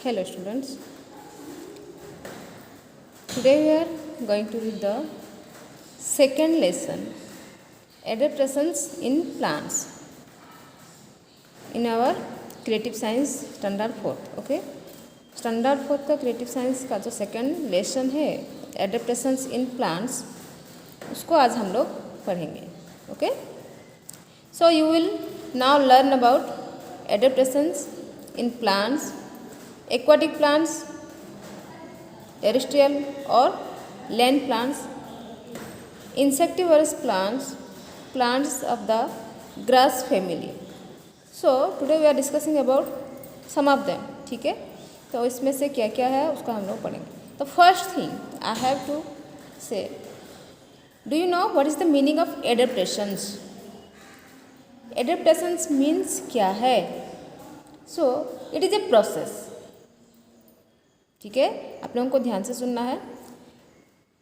Hello students, today we are going to read the second lesson, adaptations in plants, in our creative science standard 4th. Okay, standard 4th का creative science का जो second lesson है adaptations in plants, उसको आज हम लोग पढ़ेंगे. Okay, so you will now learn about adaptations in plants, aquatic plants, terrestrial or land plants, insectivorous plants, plants of the grass family. So today we are discussing about some of them. ठीक है, तो इसमें से क्या क्या है उसका हम लोग पढ़ेंगे. तो first thing I have to say, do you know what is the meaning of adaptations? Adaptations means क्या है? So it is a process. ठीक है, आप लोगों को ध्यान से सुनना है.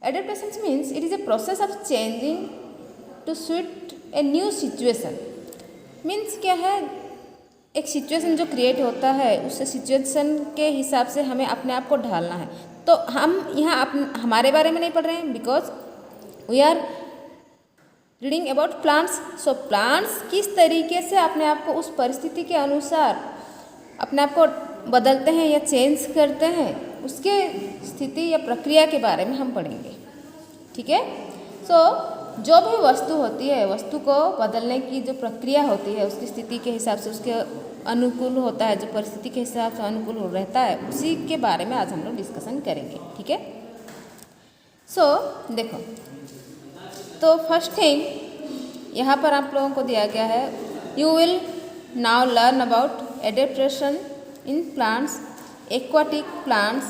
Adaptations means it is a process of changing to suit a new situation. Means क्या है, एक सिचुएशन जो क्रिएट होता है उस सिचुएशन के हिसाब से हमें अपने आप को ढालना है. तो हम यहाँ हमारे बारे में नहीं पढ़ रहे हैं, because we are reading about plants. So plants किस तरीके से अपने आप को उस परिस्थिति के अनुसार अपने आप को बदलते हैं या चेंज करते हैं, उसके स्थिति या प्रक्रिया के बारे में हम पढ़ेंगे. ठीक है, सो जो भी वस्तु होती है, वस्तु को बदलने की जो प्रक्रिया होती है उसकी स्थिति के हिसाब से उसके अनुकूल होता है, जो परिस्थिति के हिसाब से अनुकूल रहता है, उसी के बारे में आज हम लोग डिस्कशन करेंगे. ठीक है, सो देखो, तो फर्स्ट थिंग यहाँ पर आप लोगों को दिया गया है, you will now learn about adaptation in plants, aquatic plants,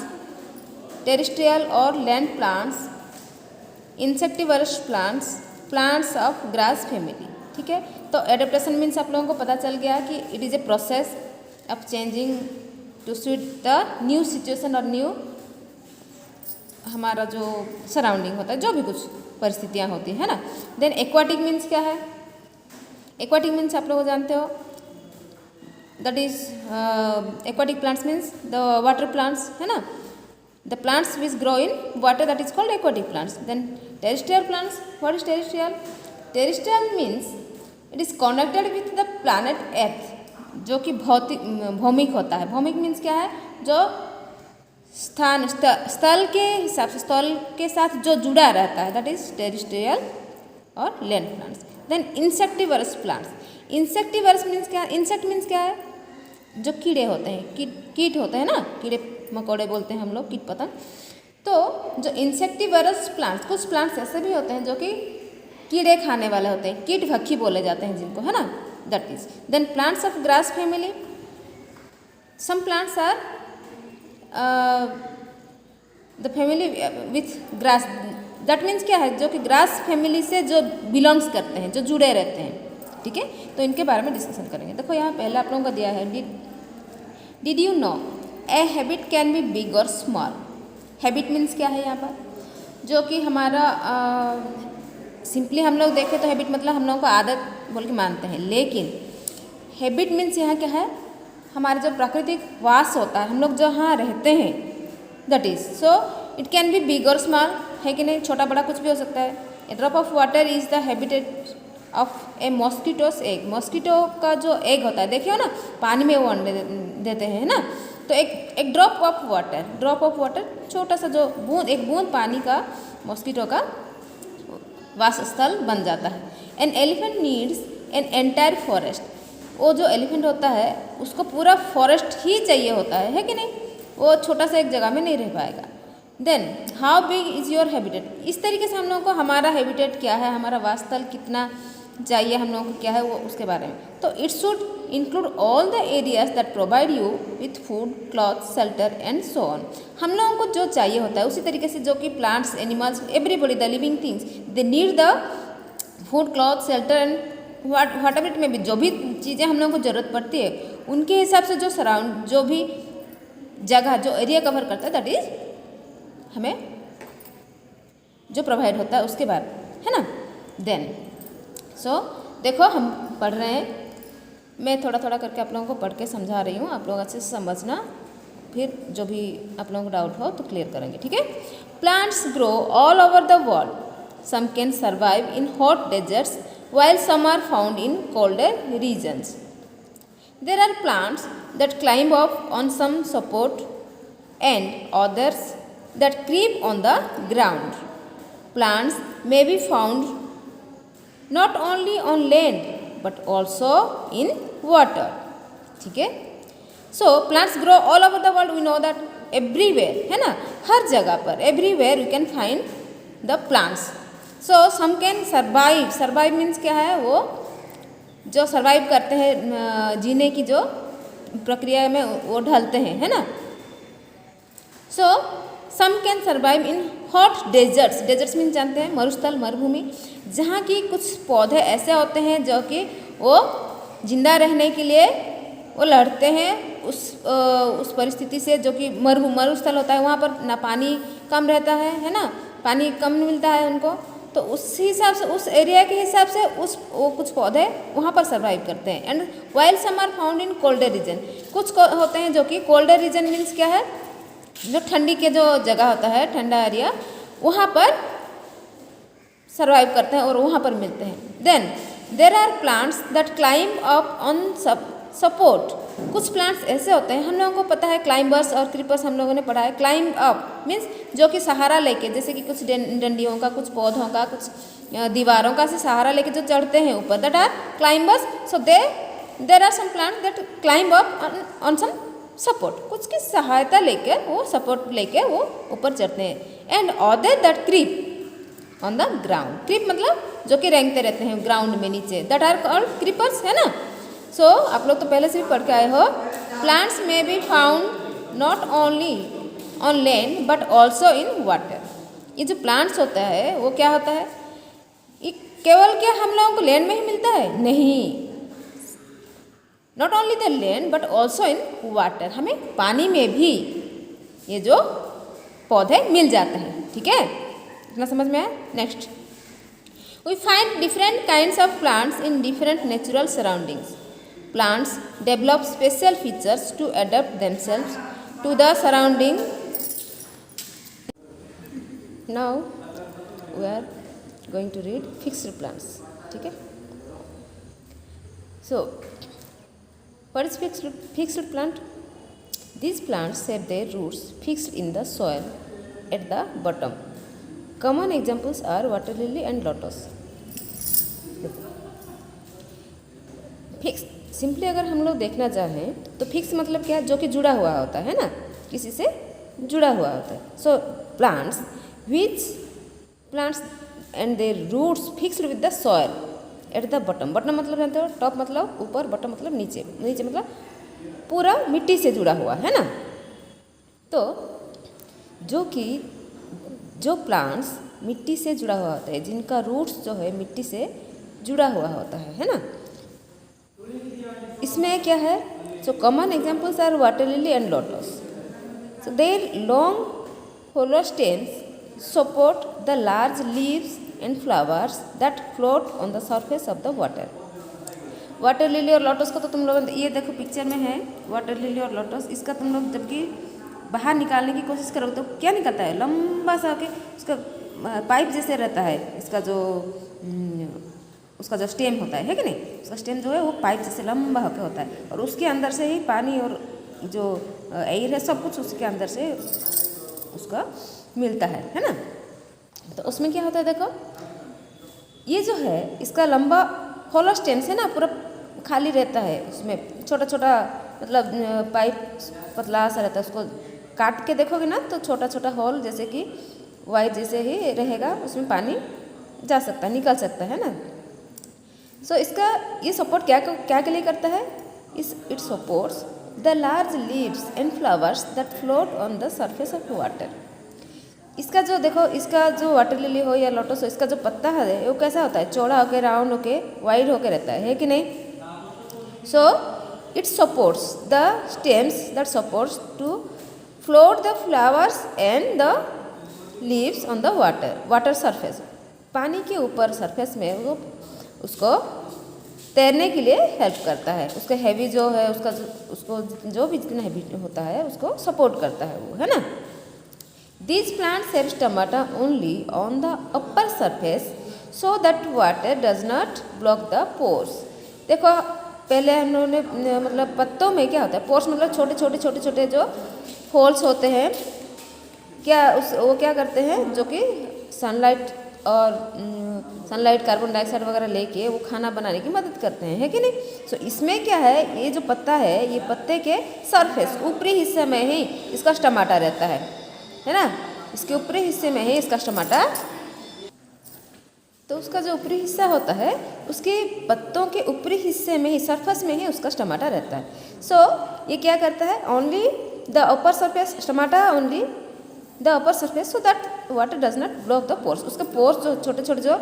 terrestrial और land plants, insectivorous plants, plants of grass family. ठीक है, तो एडेप्टेशन मीन्स आप लोगों को पता चल गया कि it is a process of changing to suit the new situation और न्यू हमारा जो सराउंडिंग होता है, जो भी कुछ परिस्थितियाँ होती है ना. देन एक्वाटिक मीन्स क्या है? एक्वाटिक मीन्स आप लोग जानते हो, that is aquatic plants means the water plants, है ना. The plants which grow in water, that is called aquatic plants. Then terrestrial plants, what is terrestrial? Terrestrial means it is connected with the planet earth, जो कि भौमिक होता है. Bhowmik means क्या है? जो स्थान स्थल के हिसाब से, स्थल के साथ जो जुड़ा रहता है, that is terrestrial और land plants. Then insectivorous plants. Insectivores means क्या? इंसेक्ट मीन्स क्या है? जो कीड़े होते हैं, कीट होते हैं ना, कीड़े मकोड़े बोलते हैं हम लोग, कीट पतंग. तो जो इंसेक्टिवर्स प्लांट्स, कुछ प्लांट्स ऐसे भी होते हैं जो कि कीड़े खाने वाले होते हैं, कीट भक्खी बोले जाते हैं जिनको, है ना, that is. Then plants of grass family, some plants are the family with grass, that means क्या है? जो कि ग्रास फैमिली से जो बिलोंग्स करते हैं, जो जुड़े रहते हैं. ठीक है, तो इनके बारे में डिस्कशन करेंगे. देखो यहाँ पहले आप लोगों को दिया है, did you no a habit can be big और स्मॉल. हैबिट मीन्स क्या है यहाँ पर? जो कि हमारा सिंपली हम लोग देखें तो हैबिट मतलब हम लोगों को आदत बोल के मानते हैं, लेकिन हैबिट मीन्स यहाँ क्या है? हमारा जो प्राकृतिक वास होता है, हम लोग जहाँ रहते हैं, that is. So it can be big और स्मॉल, है कि नहीं? छोटा बड़ा कुछ भी हो सकता है. A drop of water is the habitat of a mosquito's egg. Mosquito का जो एग होता है, देखिए ना, पानी में वो अंडे देते हैं ना. तो एक ड्रॉप ऑफ वाटर, छोटा सा जो बूंद, एक बूंद पानी का मॉस्किटो का वासस्थल बन जाता है. An elephant needs an entire forest. वो जो एलिफेंट होता है उसको पूरा फॉरेस्ट ही चाहिए होता है कि नहीं? वो छोटा सा एक जगह में नहीं रह पाएगा. Then how big is your habitat. इस तरीके से हम लोगों को हमारा हैबिटेट क्या है, हमारा वासस्थल कितना चाहिए हम लोगों को क्या है, वो उसके बारे में. तो it should include all the areas that provide you with food, cloth, shelter and so on. हम लोगों को जो चाहिए होता है उसी तरीके से, जो कि plants, animals, everybody, the living things, they need the food, cloth, shelter and what ever it में भी, जो भी चीज़ें हम लोगों को ज़रूरत पड़ती है उनके हिसाब से जो सराउंड, जो भी जगह, जो एरिया कवर करता है, दैट इज हमें जो प्रोवाइड होता है उसके बाद, है ना. देन सो देखो हम पढ़ रहे हैं, मैं थोड़ा थोड़ा करके आप लोगों को पढ़ के समझा रही हूँ, आप लोग अच्छे से समझना. फिर जो भी आप लोगों को डाउट हो तो क्लियर करेंगे, ठीक है। Plants grow all over the world, some can survive in hot deserts while some are found in colder regions. There are plants that climb up on some support and others that creep on the ground. Plants may be found not only on land but also in water. ठीक है। So plants grow all over the world. We know that everywhere, है ना, हर जगह पर, everywhere you can find the plants. So some can survive. Survive means क्या है, वो जो सर्वाइव करते हैं, जीने की जो प्रक्रिया में वो ढलते हैं, है ना। So some can survive in hot deserts. Deserts mean जानते हैं मरुस्थल, मरुभूमि, जहाँ की कुछ पौधे ऐसे होते हैं जो कि वो जिंदा रहने के लिए वो लड़ते हैं उस परिस्थिति से, जो कि मरुस्थल होता है, वहाँ पर ना पानी कम रहता है ना, पानी कम मिलता है उनको, तो उस हिसाब से, उस एरिया के हिसाब से वो कुछ पौधे वहाँ पर सर्वाइव करते हैं। And while some are found in colder region, कुछ होते हैं जो कि कोल्डर रीजन मीन्स क्या है, जो ठंडी के जो जगह होता है, ठंडा एरिया, वहाँ पर सर्वाइव करते हैं और वहाँ पर मिलते हैं। Then there are plants that climb up on support. कुछ प्लांट्स ऐसे होते हैं, हम लोगों को पता है क्लाइंबर्स और क्रीपर्स हम लोगों ने पढ़ा है। क्लाइंब अप मीन्स जो कि सहारा लेके, जैसे कि कुछ डंडियों का, कुछ पौधों का, कुछ दीवारों का से सहारा लेके जो चढ़ते हैं ऊपर, that are climbers. So there are some plants that climb up on some support, कुछ की सहायता लेके, वो सपोर्ट लेके वो ऊपर चढ़ते हैं। And other that creep on the ground. Creep मतलब जो कि रेंगते रहते हैं ग्राउंड में नीचे, दैट आर कॉल्ड क्रीपर्स, है ना। सो आप लोग तो पहले से भी पढ़ के आए हो। प्लांट्स में be found not only on land but also in water. ये जो प्लांट्स होता है वो क्या होता है, ये केवल क्या हम लोगों को लैंड में ही मिलता है? नहीं, not only the land but also in water, हमें पानी में भी ये जो पौधे मिल जाते हैं, ठीक है। इतना समझ में आया। Next, we find different kinds of plants in different natural surroundings. Plants develop special features to adapt themselves to the surrounding. Now we are going to read fixed plants. ठीक है। So what is fixed plant? These plants have their roots fixed in the soil at the bottom. Common examples are water lily and lotus. Fixed simply अगर हम लोग देखना चाहें तो fix मतलब क्या है, जो कि जुड़ा हुआ होता है ना, किसी से जुड़ा हुआ होता है। So plants and their roots fixed with the soil at the bottom. Bottom मतलब जानते हो, टॉप मतलब ऊपर, बॉटम मतलब नीचे, नीचे मतलब पूरा मिट्टी से जुड़ा हुआ है ना। तो जो प्लांट्स मिट्टी से जुड़ा हुआ होता है, जिनका रूट्स जो है मिट्टी से जुड़ा हुआ होता है ना, इसमें क्या है, so common examples are water lily and lotus. So their long hollow stems support the large leaves and flowers that float on the surface of the water. Water lily और लोटस को तो तुम लोग ये देखो पिक्चर में है, water lily और लोटस, इसका तुम लोग जबकि बाहर निकालने की कोशिश करोगे तो क्या निकलता है, लंबा सा के उसका पाइप जैसे रहता है, इसका जो उसका जो स्टेम होता है कि नहीं, उसका स्टेम जो है वो पाइप जैसे लंबा होकर होता है, और उसके अंदर से ही पानी और जो एयर है सब कुछ उसके अंदर से उसका मिलता है ना। तो उसमें क्या होता है, देखो ये जो है इसका लंबा होलो स्टेम से ना पूरा खाली रहता है, उसमें छोटा छोटा मतलब पाइप पतला सा रहता है, उसको काट के देखोगे ना तो छोटा छोटा होल जैसे कि वाइट जैसे ही रहेगा, उसमें पानी जा सकता है, निकल सकता है ना। सो इसका ये सपोर्ट क्या के लिए करता है, it supports the large leaves and flowers that float on the surface of water. इसका जो देखो, इसका जो वाटर लिली हो या लोटस हो, इसका जो पत्ता है वो कैसा होता है, चौड़ा होकर राउंड होकर वाइड होकर रहता है कि नहीं। So it supports the stems that supports to float the flowers and the leaves on the water surface. पानी के ऊपर सरफेस में वो उसको तैरने के लिए हेल्प करता है। उसका हैवी जो है उसको जो भी जितना हैवी होता है उसको सपोर्ट करता है वो, है ना। These plants have stomata only on the upper surface so that water does not block the pores। देखो पहले हम लोगों ने मतलब पत्तों में क्या होता है, पोर्स मतलब छोटे छोटे जो होल्स होते हैं, वो क्या करते हैं, जो कि सनलाइट कार्बन डाइऑक्साइड वगैरह लेके वो खाना बनाने की मदद करते हैं, है कि नहीं। सो इसमें क्या है, ये जो पत्ता है ये पत्ते के सरफेस ऊपरी हिस्से में ही इसका स्टमाटा रहता है ना। इसके ऊपरी हिस्से में ही इसका स्टमाटा, तो उसका जो ऊपरी हिस्सा होता है उसके पत्तों के ऊपरी हिस्से में ही सरफेस में ही उसका स्टमाटा रहता है। सो ये क्या करता है, only the upper surface stomata only the upper surface so that water does not block the pores. उसके पोर्स जो छोटे जो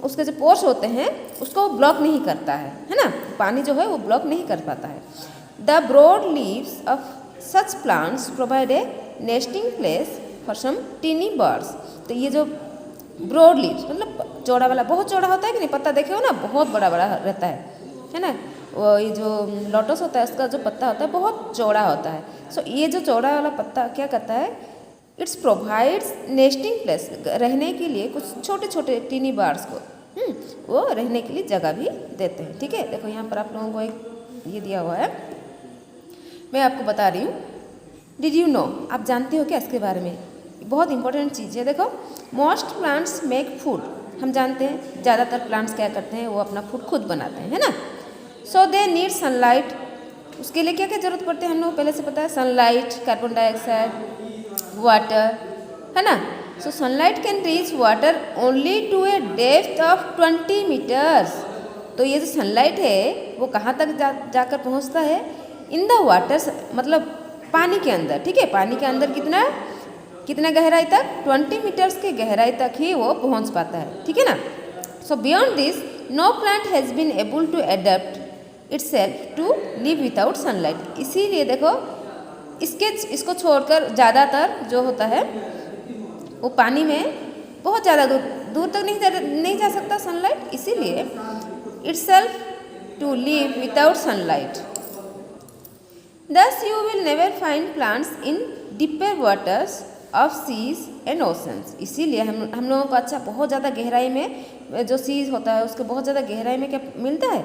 उसके जो पोर्स होते हैं उसको ब्लॉक नहीं करता है ना, पानी जो है वो ब्लॉक नहीं कर पाता है। The broad leaves of such plants provide a nesting place for some tiny birds. तो ये जो ब्रॉड लीव्स मतलब चौड़ा वाला, बहुत चौड़ा होता है कि नहीं, पत्ता देखे हो ना, बहुत बड़ा रहता है ना। वो ये जो लोटस होता है उसका जो पत्ता होता है बहुत चौड़ा होता है। सो ये जो चौड़ा वाला पत्ता क्या करता है, इट्स प्रोवाइड्स नेस्टिंग प्लेस, रहने के लिए कुछ छोटे टीनी बर्ड्स को वो रहने के लिए जगह भी देते हैं। ठीक है, देखो यहाँ पर आप लोगों को एक ये दिया हुआ है, मैं आपको बता रही हूँ। डिड यू नो, आप जानते हो क्या इसके बारे में, बहुत इंपॉर्टेंट चीज़ है। देखो मोस्ट प्लांट्स मेक फूड, हम जानते हैं ज़्यादातर प्लांट्स क्या करते हैं, वो अपना फूड खुद बनाते हैं, है ना। सो दे नीड सनलाइट, उसके लिए क्या क्या जरूरत पड़ती है हम लोग पहले से पता है, सनलाइट, कार्बन डाइऑक्साइड, वाटर, है ना। So sunlight can reach water only to a depth of 20 metres. तो ये जो सनलाइट है वो कहाँ तक जाकर पहुँचता है, इन द वाटर, मतलब पानी के अंदर। ठीक है, पानी के अंदर कितना गहराई तक, 20 मीटर्स की गहराई तक ही वो पहुँच पाता है। ठीक है ना। So beyond this no plant has been able to adapt itself to live without sunlight. इसीलिए देखो इसको छोड़कर ज़्यादातर जो होता है वो पानी में बहुत ज़्यादा दूर तक नहीं जा सकता सनलाइट, इसीलिए itself to live without sunlight. Thus you will never find plants in deeper waters of seas and oceans। इसीलिए हम लोगों को अच्छा बहुत ज़्यादा गहराई में जो सीज होता है उसके बहुत ज़्यादा गहराई में क्या मिलता है,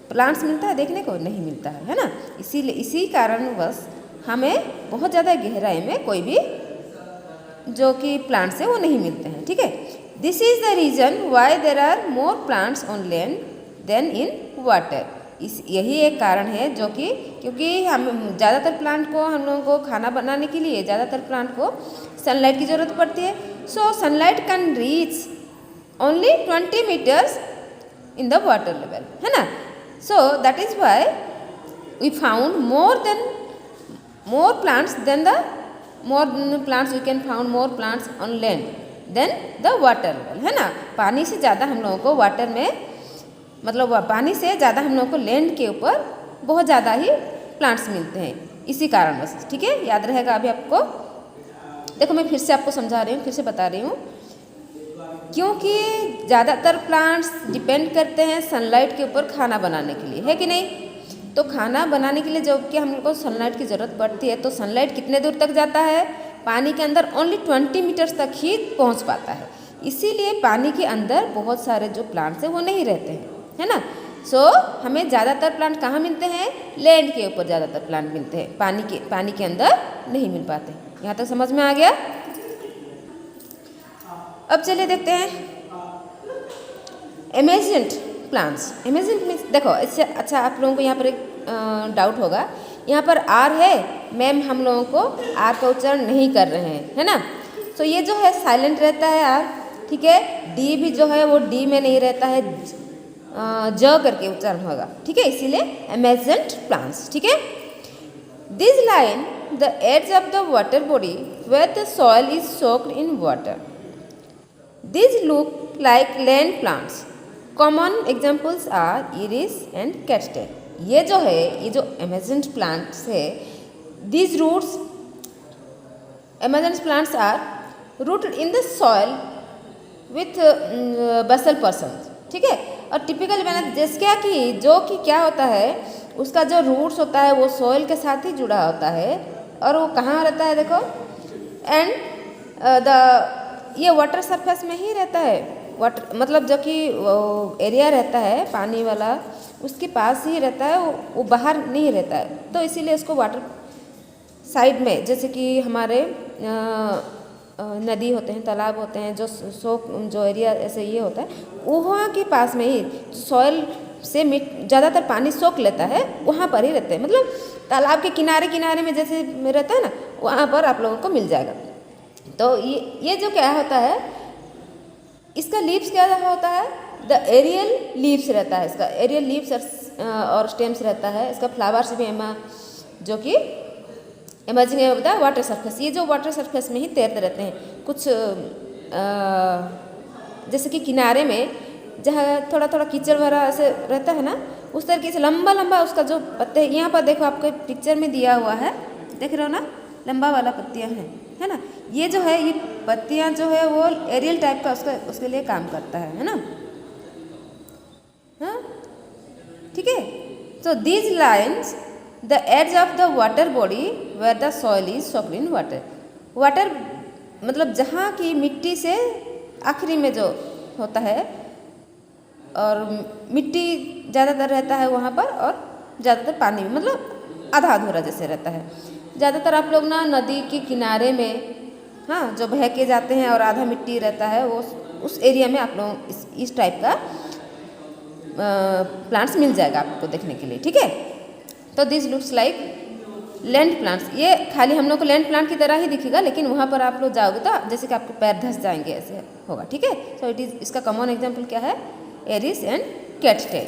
प्लांट्स मिलता है, देखने को नहीं मिलता है ना। इसीलिए इसी कारणवश हमें बहुत ज़्यादा गहराई में कोई भी जो कि प्लांट्स है वो नहीं मिलते हैं। ठीक है, this is the reason why there are more plants on land than in water. यही एक कारण है जो कि क्योंकि हम ज़्यादातर प्लांट को, हम लोगों को खाना बनाने के लिए ज़्यादातर प्लांट को सनलाइट की ज़रूरत पड़ती है। So sunlight can reach only 20 metres in the water level, है ना। So that is why we found more plants we can found more plants on land than the water level, है ना। पानी से ज़्यादा हम लोगों को वाटर में, मतलब पानी से ज़्यादा हम लोगों को लैंड के ऊपर बहुत ज़्यादा ही प्लांट्स मिलते हैं, इसी कारणवश। ठीक है, याद रहेगा अभी आपको। देखो मैं फिर से आपको समझा रही हूँ, फिर से बता रही हूँ, क्योंकि ज़्यादातर प्लांट्स डिपेंड करते हैं सनलाइट के ऊपर खाना बनाने के लिए, है कि नहीं। तो खाना बनाने के लिए जब कि हम लोग को सनलाइट की ज़रूरत पड़ती है, तो सनलाइट कितने दूर तक जाता है, पानी के अंदर ओनली 20 मीटर्स तक ही पहुँच पाता है। इसीलिए पानी के अंदर बहुत सारे जो प्लांट्स हैं वो नहीं रहते हैं, है ना। सो हमें ज़्यादातर प्लांट कहाँ मिलते हैं, लैंड के ऊपर ज़्यादातर प्लांट मिलते हैं, पानी के अंदर नहीं मिल पाते। यहाँ तक समझ में आ गया। अब चलिए देखते हैं एमेजेंट प्लांट्स। एमेजेंट मीन्स, देखो इससे अच्छा आप लोगों को यहाँ पर एक डाउट होगा, यहाँ पर आर है, मैम हम लोगों को आर का उच्चारण नहीं कर रहे हैं, है ना। तो ये जो है साइलेंट रहता है आर, ठीक है। डी भी जो है वो डी में नहीं रहता है, ज करके उच्चारण होगा, ठीक है। इसीलिए एमेजेंट प्लांट्स, ठीक है। This line the edge of the water body where the soil is soaked in water. This look like land plants. Common examples are iris and cattail. ये जो है, ये जो एमेजेंट प्लांट्स है, this roots, emergent plants are rooted in the soil with basal person, ठीक है। और typical मेहनत जैसे क्या कि जो कि क्या होता है उसका जो रूट्स होता है वो सॉइल के साथ ही जुड़ा होता है और वो कहाँ रहता है देखो एंड ये वाटर सरफेस में ही रहता है। वाटर मतलब जो कि एरिया रहता है पानी वाला उसके पास ही रहता है, वो बाहर नहीं रहता है। तो इसीलिए उसको वाटर साइड में जैसे कि हमारे नदी होते हैं, तालाब होते हैं, जो एरिया ऐसे ये होता है वहाँ के पास में ही सॉइल से ज़्यादातर पानी सोख लेता है, वहाँ पर ही रहते हैं। मतलब तालाब के किनारे किनारे में जैसे में रहता है ना वहाँ पर आप लोगों को मिल जाएगा। तो ये जो क्या होता है इसका लीव्स क्या होता है, द एरियल लीव्स रहता है, इसका एरियल लीव्स और स्टेम्स रहता है। इसका फ्लावर्स भी जो कि इमर्जिंग होता है वाटर सरफेस, ये जो वाटर सरफेस में ही तैरते रहते हैं। कुछ जैसे कि किनारे में जहाँ थोड़ा थोड़ा कीचड़ भरा ऐसे रहता है ना उस तरीके से लंबा लंबा उसका जो पत्ते, यहाँ पर देखो आपको पिक्चर में दिया हुआ है, देख रहे हो ना, लंबा वाला पत्तियाँ हैं, है ना। ये जो है ये पत्तियाँ जो है वो एरियल टाइप का उसके लिए काम करता है ना। हाँ ठीक है। So these lines the edge of the water body where the soil is soaked in water. Water मतलब जहाँ की मिट्टी से आखिरी में जो होता है और मिट्टी ज़्यादातर रहता है वहाँ पर और ज़्यादातर पानी में मतलब आधा अधूरा जैसे रहता है। ज़्यादातर आप लोग ना नदी के किनारे में हाँ जो बह के जाते हैं और आधा मिट्टी रहता है वो उस एरिया में आप लोग इस टाइप का प्लांट्स मिल जाएगा आपको देखने के लिए, ठीक है। तो this looks like land plants. ये खाली हम लोग को लैंड प्लांट की तरह ही दिखेगा लेकिन वहाँ पर आप लोग जाओगे तो जैसे कि आपके पैर धंस जाएंगे ऐसे होगा, ठीक है। सो इट इज़ इसका कॉमन एग्जाम्पल क्या है, एरिस एंड कैट टेल।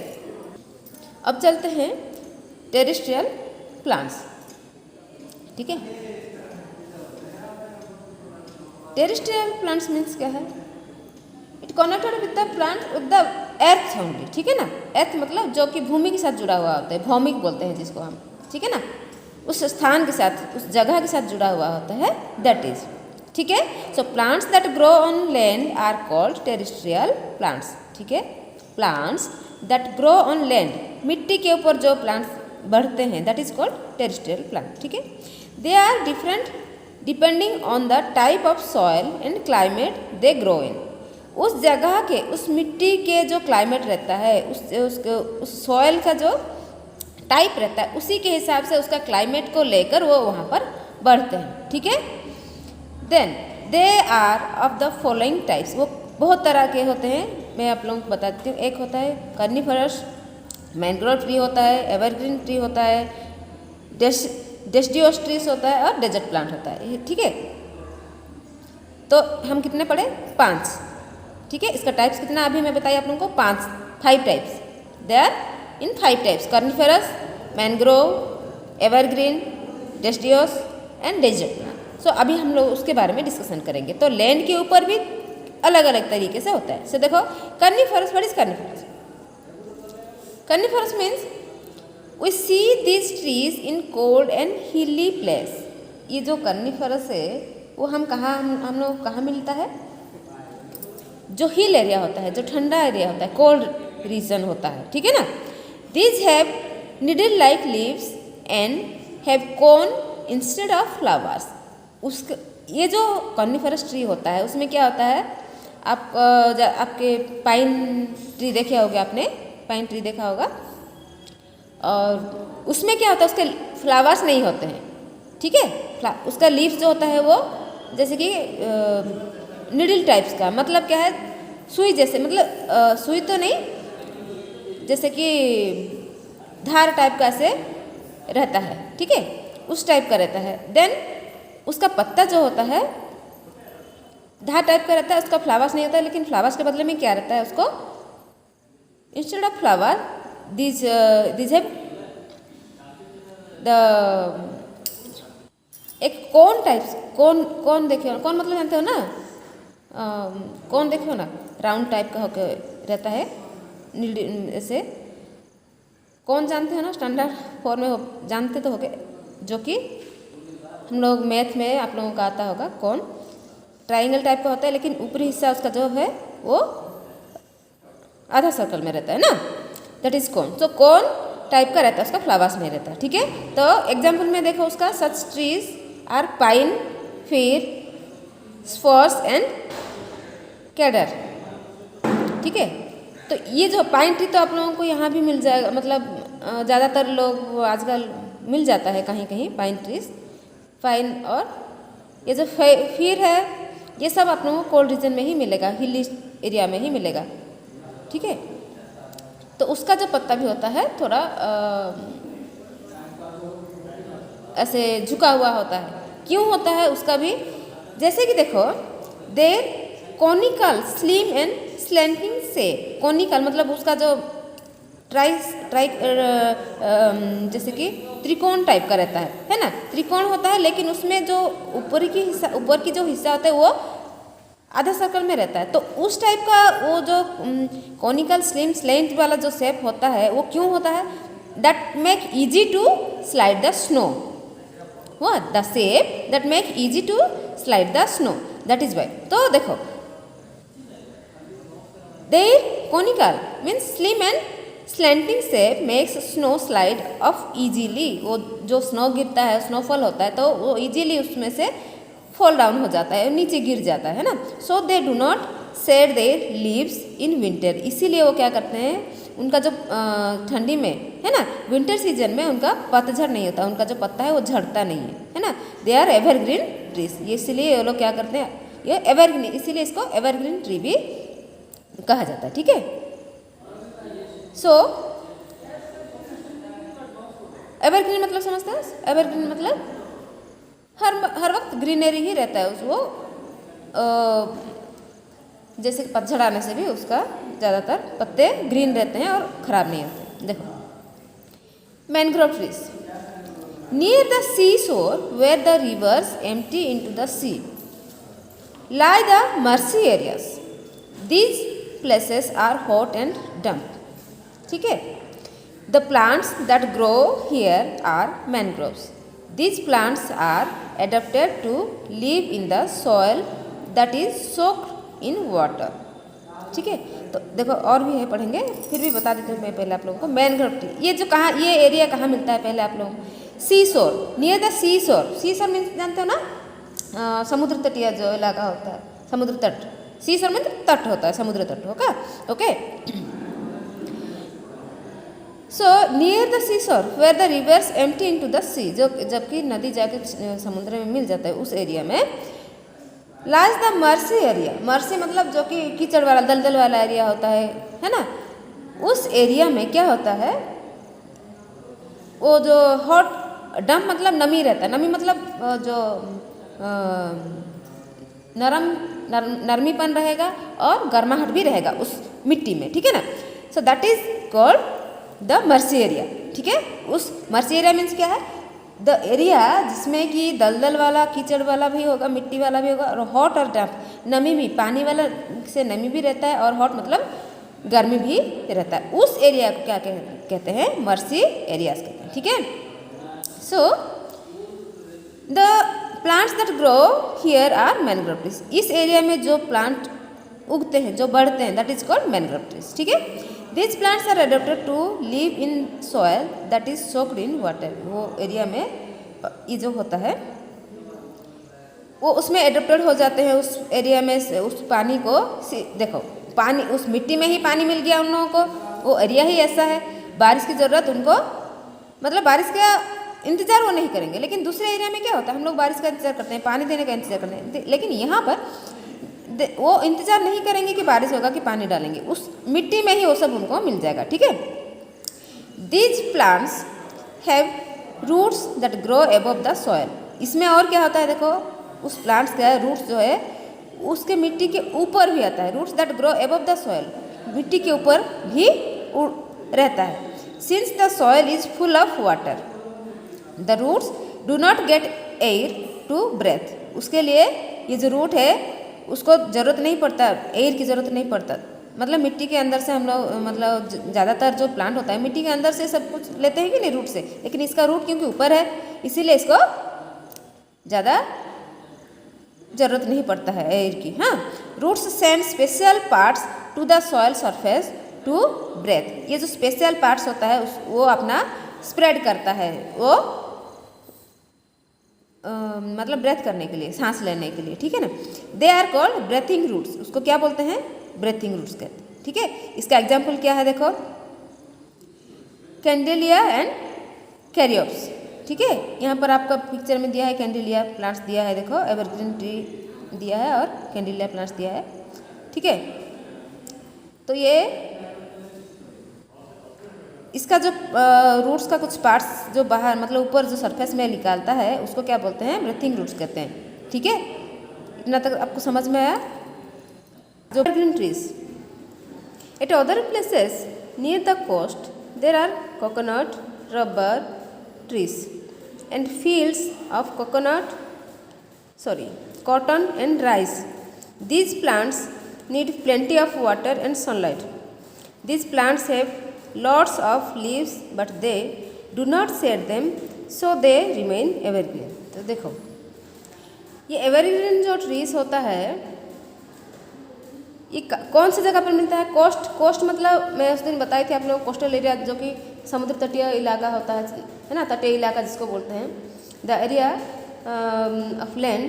अब चलते हैं टेरेस्ट्रियल प्लांट्स, ठीक है। टेरेस्ट्रियल प्लांट्स मीन्स क्या है, it connected with the plant with the earth only, ठीक है ना। अर्थ मतलब जो कि भूमि के साथ जुड़ा हुआ होता है, भौमिक बोलते हैं जिसको हम, ठीक है ना। उस स्थान के साथ उस जगह के साथ जुड़ा हुआ होता है, दैट इज, ठीक है। So plants that grow on land are called terrestrial plants, ठीक है। Plants that grow on land, मिट्टी के ऊपर जो प्लांट्स बढ़ते हैं that is called terrestrial plant, ठीक है। They are different depending on the type of soil and climate they grow in. उस जगह के उस मिट्टी के जो क्लाइमेट रहता है उस सॉइल का जो टाइप रहता है उसी के हिसाब से उसका क्लाइमेट को लेकर वो वहाँ पर बढ़ते हैं, ठीक है। Then they are of the following types, वो बहुत तरह के होते हैं, मैं आप लोगों को बताती हूँ। एक होता है कर्निफरस, मैंग्रोव ट्री होता है, एवरग्रीन ट्री होता है, डेसिडियस ट्रीज होता है और डेजर्ट प्लांट होता है, ठीक है। तो हम कितने पढ़े, 5, ठीक है। इसका टाइप्स कितना अभी मैं बताई आप लोगों को, 5 types. They are in 5 types, coniferous, mangrove, evergreen, deciduous and desert plant. So अभी हम लोग उसके बारे में डिस्कशन करेंगे। तो लैंड के ऊपर भी अलग अलग तरीके से होता है। सो देखो coniferous, what is coniferous? Coniferous means we see this trees in cold and hilly place. ये जो कर्निफरस है वो हम लोग कहाँ मिलता है, जो हिल एरिया होता है, जो ठंडा एरिया होता है, कोल्ड रीजन होता है, ठीक है ना। These have needle like leaves and have cone instead of flowers. उसके ये जो कॉर्निफरस ट्री होता है उसमें क्या होता है, आपके पाइन ट्री देखे होगे आपने, पाइन ट्री देखा होगा, और उसमें क्या होता है उसके फ्लावर्स नहीं होते हैं, ठीक है। उसका लीव्स जो होता है वो जैसे कि निडल टाइप्स का, मतलब क्या है, सुई जैसे, मतलब सुई तो नहीं, जैसे कि धार टाइप का से रहता है, ठीक है, उस टाइप का रहता है। देन उसका पत्ता जो होता है धार टाइप का रहता है, उसका फ्लावर्स नहीं होता है, लेकिन फ्लावर्स के बदले में क्या रहता है, उसको instead of flower these have the एक कोन टाइप्स, कोन देखे हो, कोन मतलब जानते हो ना, कोन देखे हो ना, राउंड टाइप का होकर रहता है, ऐसे कौन जानते हो ना, स्टैंडर्ड फॉर्म में जानते तो होगे, जो कि हम लोग मैथ में आप लोगों को आता होगा। कौन ट्राइंगल टाइप का होता है, लेकिन ऊपरी हिस्सा उसका जो है वो आधा सर्कल में रहता है ना, दैट इज कोन। तो कोन टाइप का रहता है, उसका फ्लावर्स नहीं रहता, ठीक है। तो एग्जाम्पल में देखो उसका, सच ट्रीज आर पाइन, फिर स्पर्स एंड कैडर, ठीक है। तो ये जो पाइन ट्री तो आप लोगों को यहाँ भी मिल जाएगा, मतलब ज़्यादातर लोग आजकल मिल जाता है कहीं कहीं पाइन ट्रीज, पाइन। और ये जो फिर है ये सब आप लोगों को कोल्ड रीजन में ही मिलेगा, हिली एरिया में ही मिलेगा, ठीक है। तो उसका जो पत्ता भी होता है थोड़ा ऐसे झुका हुआ होता है। क्यों होता है उसका भी, जैसे कि देखो देर कॉनिकल स्लिम एंड स्लैंटिंग से, कॉनिकल मतलब उसका जो जैसे कि त्रिकोण टाइप का रहता है ना, त्रिकोण होता है, लेकिन उसमें जो ऊपर की जो हिस्सा होता है वो आधा सर्कल में रहता है। तो उस टाइप का वो जो कॉनिकल स्लिम स्लेंट वाला जो शेप होता है वो क्यों होता है, that make easy to slide the snow, what the shape that make easy to slide the snow, that is why। तो देखो their conical means slim and slanting shape makes snow slide off easily, वो जो snow गिरता है, snowfall होता है, तो वो इजीली उसमें से फॉल डाउन हो जाता है, नीचे गिर जाता है ना। So they do not shed their leaves in winter, इसीलिए वो क्या करते हैं, उनका जो ठंडी में है ना, विंटर सीजन में उनका पतझड़ नहीं होता, उनका जो पत्ता है वो झड़ता नहीं है ना। दे आर एवरग्रीन ट्रीज, ये इसीलिए ये लोग क्या करते हैं, ये एवरग्रीन, इसीलिए इसको एवरग्रीन ट्री भी कहा जाता है, ठीक है। सो एवरग्रीन मतलब समझते हैं, एवरग्रीन मतलब हर वक्त ग्रीनरी ही रहता है वो, जैसे पतझड़ आने से भी उसका ज़्यादातर पत्ते ग्रीन रहते हैं और ख़राब नहीं होते। देखो mangrove trees near the sea shore where the rivers empty into the sea lie the marshy areas, these places are hot and damp, ठीक है। The plants that grow here are mangroves, these plants are adapted to live in the soil that is soaked in water, ठीक है। तो देखो और भी है, पढ़ेंगे, फिर भी बता देती हूँ मैं पहले आप लोगों को। मैनग्रोव ट्री ये जो कहाँ, ये एरिया कहाँ मिलता है पहले आप लोगों को, सी शोर, नियर द सी शोर। सी शोर मीन्स जानते हो ना, समुद्र तटीय जो इलाका होता है, समुद्र तट, सी शोर में तट होता है, समुद्र तट होगा, okay. So near the sea shore where the rivers empty into the sea, जो जबकि नदी जाके समुद्र में मिल जाता है, उस एरिया में lies the mercy area, mercy मतलब जो कि कीचड़ वाला दलदल वाला एरिया होता है ना, उस एरिया में क्या होता है, वो जो हॉट डंप मतलब नमी रहता है, नमी मतलब जो नरमीपन रहेगा और गर्माहट भी रहेगा उस मिट्टी में, ठीक है ना। So that is called the mercy area, ठीक है। उस मर्सी एरिया मीन्स क्या है, द एरिया जिसमें कि दलदल वाला कीचड़ वाला भी होगा, मिट्टी वाला भी होगा, और हॉट और डंप नमी भी, पानी वाला से नमी भी रहता है, और हॉट मतलब गर्मी भी रहता है, उस एरिया को क्या कहते हैं, मर्सी एरियाज कहते हैं, ठीक है। So the plants that grow here are mangrove trees, इस एरिया में जो प्लांट उगते हैं, जो बढ़ते हैं, that is called mangrove trees, ठीक है। These plants are adapted to live in soil that is soaked in water, वो एरिया में ये जो होता है वो उसमें एडेप्टेड हो जाते हैं, उस एरिया में उस पानी को, देखो पानी उस मिट्टी में ही पानी मिल गया उन लोगों को, वो एरिया ही ऐसा है, बारिश की ज़रूरत उनको, मतलब बारिश का इंतज़ार वो नहीं करेंगे। लेकिन दूसरे एरिया में क्या होता है, हम लोग बारिश का इंतज़ार करते हैं, पानी देने का इंतज़ार करते हैं, लेकिन यहाँ पर वो इंतज़ार नहीं करेंगे कि बारिश होगा कि पानी डालेंगे, उस मिट्टी में ही वो सब उनको मिल जाएगा, ठीक है। These plants have roots that grow above the soil, इसमें और क्या होता है, देखो उस प्लांट्स का रूट्स जो है उसके मिट्टी के ऊपर भी आता है, roots that grow above the soil, मिट्टी के ऊपर भी रहता है। Since the soil is full of water the roots do not get air to breathe, उसके लिए ये जो रूट है उसको ज़रूरत नहीं पड़ता, एयर की ज़रूरत नहीं पड़ता, मतलब मिट्टी के अंदर से हम लोग, मतलब ज़्यादातर जो प्लांट होता है मिट्टी के अंदर से सब कुछ लेते हैं कि नहीं रूट से, लेकिन इसका रूट क्योंकि ऊपर है इसीलिए इसको ज़्यादा ज़रूरत नहीं पड़ता है एयर की। हाँ, roots send special parts to the soil surface to breathe. ये जो स्पेशल पार्ट्स होता है वो अपना स्प्रेड करता है, वो मतलब ब्रेथ करने के लिए, सांस लेने के लिए, ठीक है ना। They are called breathing roots, उसको क्या बोलते हैं, ब्रेथिंग रूट्स कहते हैं, ठीक है। इसका एग्जाम्पल क्या है, देखो कैंडेलिया एंड कैरियोप्स, ठीक है। यहाँ पर आपका पिक्चर में दिया है कैंडेलिया प्लांट्स दिया है, देखो एवरग्रीन ट्री दिया है और कैंडेलिया प्लांट्स दिया है, ठीक है। तो ये इसका जो रूट्स का कुछ पार्ट्स जो बाहर मतलब ऊपर जो सरफेस में निकालता है उसको क्या बोलते हैं, ब्रीथिंग रूट्स कहते हैं, ठीक है। इतना तक आपको समझ में आया। जो evergreen trees at other places near the coast there are coconut, rubber trees and fields of cotton and rice. These plants need plenty of water and sunlight. These plants have lots of leaves but they do not shed them, so they remain evergreen. तो देखो ये evergreen जो trees होता है ये कौन सी जगह पर मिलता है, कोस्ट मतलब मैं उस दिन बताई थी आप लोगों को, कोस्टल एरिया जो कि समुद्र तटीय इलाका होता है ना, तटीय इलाका जिसको बोलते हैं। The area of land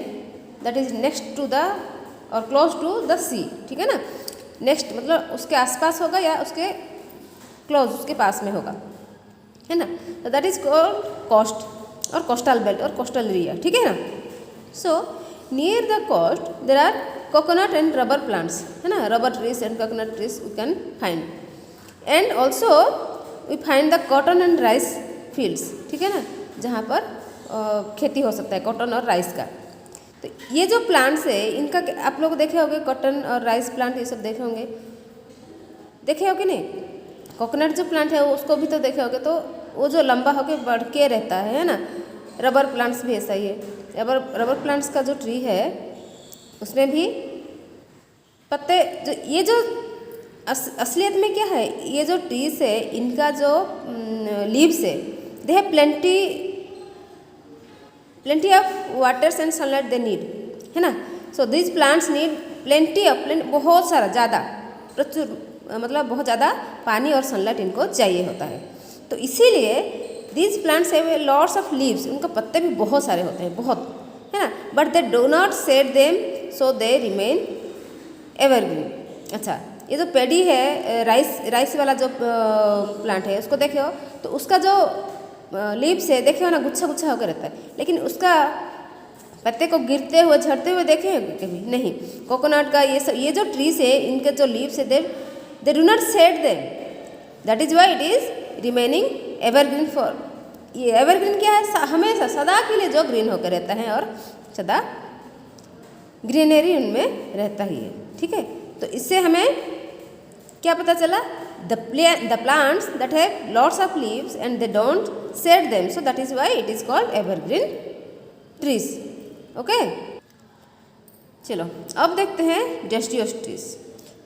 that is next to the और क्लोज टू द सी, ठीक है ना। नेक्स्ट मतलब उसके आसपास होगा या उसके क्लोज, उसके पास में होगा, है ना। तो दैट इज कॉल्ड कोस्ट और कोस्टल बेल्ट और कोस्टल एरिया, ठीक है ना। So near the coast there are coconut and rubber plants, है ना, rubber trees and coconut trees we can find, and also we find the cotton and rice fields, ठीक है ना, जहाँ पर खेती हो सकता है कॉटन और राइस का। तो ये जो प्लांट्स है इनका आप लोग देखे होंगे, कॉटन और राइस प्लांट ये सब देखे होंगे, देखे हो कि नहीं। कोकोनट जो प्लांट है वो उसको भी तो देखे होंगे, तो वो जो लंबा होकर बढ़ के रहता है ना। रबर प्लांट्स भी ऐसा ही है। रबर प्लांट्स का जो ट्री है उसमें भी पत्ते जो ये जो असलियत में क्या है, ये जो ट्रीज है इनका जो लीव्स है they have plenty of waters and sunlight they need, है ना। So this plants need plenty of बहुत सारा ज़्यादा प्रचुर मतलब बहुत ज़्यादा पानी और सनलाइट इनको चाहिए होता है। तो इसीलिए this plants have lots of leaves, उनका पत्ते भी बहुत सारे होते हैं, बहुत, है ना। But they do not shed them, so they remain evergreen. अच्छा, ये जो पेडी है राइस वाला जो प्लांट है उसको देखे हो तो उसका जो लीव्स है देखे हो ना, गुच्छा गुच्छा होकर रहता है, लेकिन उसका पत्ते को गिरते हुए झड़ते हुए देखे हैं कभी नहीं। कोकोनट का ये जो ट्रीज है इनके जो लीव्स है they do not shed them, that is why it is remaining evergreen for. ये एवरग्रीन क्या है, हमेशा सदा के लिए जो ग्रीन होकर रहता है और सदा ग्रीनरी उनमें रहता ही है, ठीक है। तो इससे हमें क्या पता चला, the plants that have lots of leaves and they don't shed them, so that is why it is called evergreen trees. Okay, चलो अब देखते हैं डेसिडियस ट्रीज।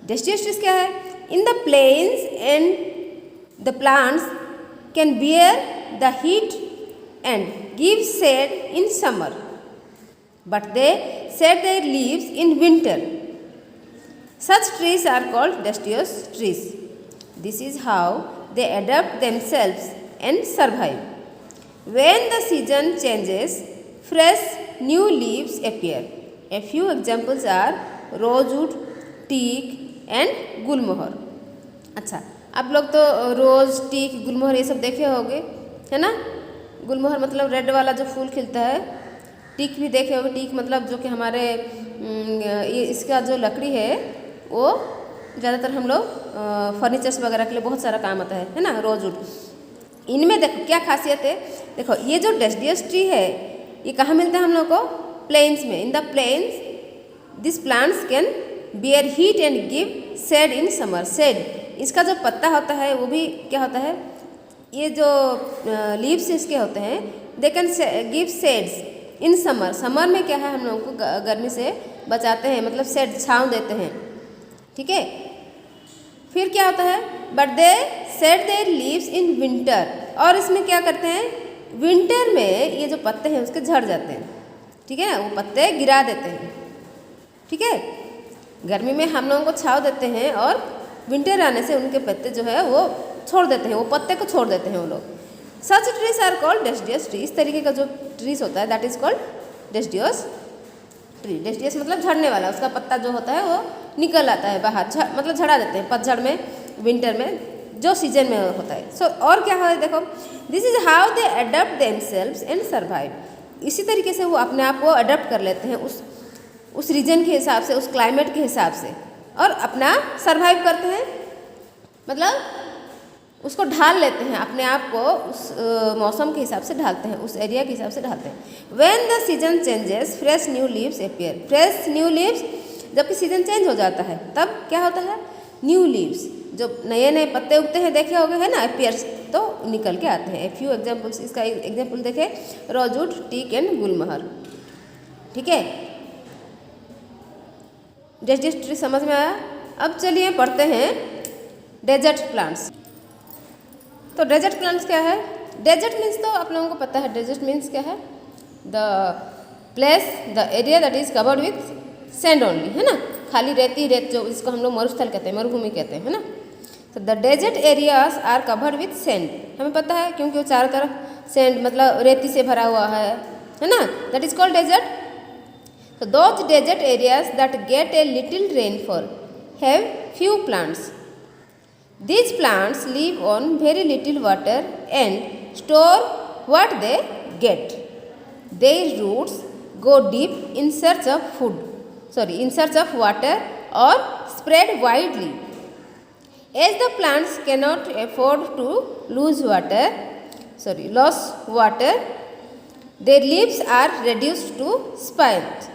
डेसिडियस ट्रीज क्या है, in the plains and the plants can bear the heat and give shade in summer, but they shed their leaves in winter. Such trees are called deciduous trees. This is how they adapt themselves and survive. When the season changes, fresh new leaves appear. A few examples are rosewood, teak and गुलमोहर। अच्छा, आप लोग तो रोज, teak, गुलमोहर ये सब देखे होंगे, है ना। गुलमोहर मतलब रेड वाला जो फूल खिलता है। टीक भी देखे होंगे, टीक मतलब जो कि हमारे इसका जो लकड़ी है वो ज़्यादातर हम लोग फर्नीचर्स वगैरह के लिए बहुत सारा काम आता है ना, रोजवुड। इनमें देखो क्या खासियत है, देखो ये जो डेसिडियस ट्री है ये कहाँ मिलता है हम लोग को, प्लेन्स में। In the plains this plants can bear heat and give shade in summer. Shed, इसका जो पत्ता होता है वो भी क्या होता है, ये जो लीव्स इसके होते हैं they can give shades in summer. Summer में क्या है, हम लोगों को गर्मी से बचाते हैं, मतलब शेड, छाँव देते हैं, ठीक है। फिर क्या होता है, but they shade their leaves in winter. और इसमें क्या करते हैं, विंटर में ये जो पत्ते हैं उसके झड़ जाते हैं, ठीक है ना, वो पत्ते गिरा देते हैं, ठीक है। गर्मी में हम लोगों को छाँव देते हैं और विंटर आने से उनके पत्ते जो है वो छोड़ देते हैं, वो पत्ते को छोड़ देते हैं वो लोग। Such trees are called deciduous tree. इस तरीके का जो ट्रीज होता है that is called deciduous tree. Deciduous मतलब झड़ने वाला, उसका पत्ता जो होता है वो निकल आता है बाहर, मतलब झड़ा देते हैं पतझड़ में, विंटर में, जो सीजन में होता है। सो और क्या है देखो, this is how they adopt themselves and survive. इसी तरीके से वो अपने आप को अडॉप्ट कर लेते हैं उस रीजन के हिसाब से, उस क्लाइमेट के हिसाब से, और अपना सर्वाइव करते हैं, मतलब उसको ढाल लेते हैं अपने आप को, उस मौसम के हिसाब से ढालते हैं, उस एरिया के हिसाब से ढालते हैं। When the season changes fresh new leaves appear. Fresh new leaves, जबकि सीजन चेंज हो जाता है तब क्या होता है, न्यू लीव्स, जो नए नए पत्ते उगते हैं, देखे होंगे है ना, अपीयर्स, तो निकल के आते हैं। फ्यू एग्जाम्पल्स, इसका एग्जाम्पल देखें, रोजवुड, टीक एंड गुलमोहर। ठीक है, डेसिडियस ट्री समझ में आया। अब चलिए पढ़ते हैं डेजर्ट प्लांट्स। तो डेजर्ट प्लांट्स क्या है? डेजर्ट मीन्स तो आप लोगों को पता है, डेजर्ट मीन्स क्या है, the place, the area that is covered with sand only, है ना, खाली रेती रेत, जो इसको हम लोग मरुस्थल कहते हैं, मरुभूमि कहते हैं, है ना। तो the desert areas are covered with sand, हमें पता है क्योंकि वो चारों तरफ सैंड मतलब रेती से भरा हुआ है ना, that is called desert. So those desert areas that get a little rainfall have few plants. These plants live on very little water and store what they get. Their roots go deep in search of food, in search of water, or spread widely. As the plants cannot afford to lose water, their leaves are reduced to spines.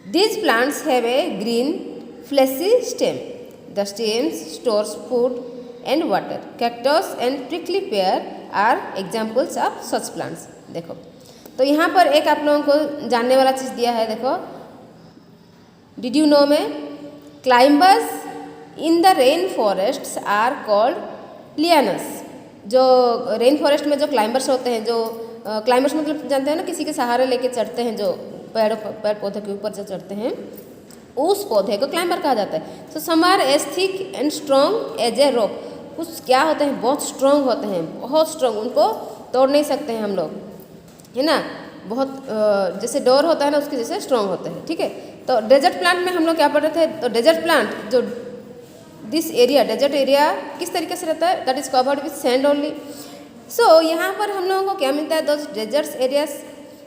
These plants have a green, fleshy stem. The stems stores food and water. Cactus and prickly pear are examples of such plants. देखो, तो यहाँ पर एक आप लोगों को जानने वाला चीज़ दिया है, देखो, डिड यू नो में climbers in the rain forests are called lianas. जो रेन फॉरेस्ट में जो क्लाइंबर्स होते हैं, जो क्लाइंबर्स मतलब जानते हैं ना, किसी के सहारे लेके चढ़ते हैं, जो पेड़ पौधे के ऊपर जो चढ़ते हैं, उस पौधे को क्लाइंबर कहा जाता है। So some are as thick and strong as a rope. कुछ क्या होते हैं, बहुत स्ट्रॉन्ग होते हैं, बहुत स्ट्रॉन्ग, उनको तोड़ नहीं सकते हैं हम लोग, है ना, बहुत जैसे डोर होता है ना, उसके जैसे स्ट्रॉन्ग होते हैं। ठीक है, तो डेजर्ट प्लांट में हम लोग क्या पढ़ रहे थे, तो डेजर्ट प्लांट जो दिस एरिया, डेजर्ट एरिया किस तरीके से रहता है, that is covered with sand only. So यहाँ पर हम लोगों को क्या मिलता है, those deserts areas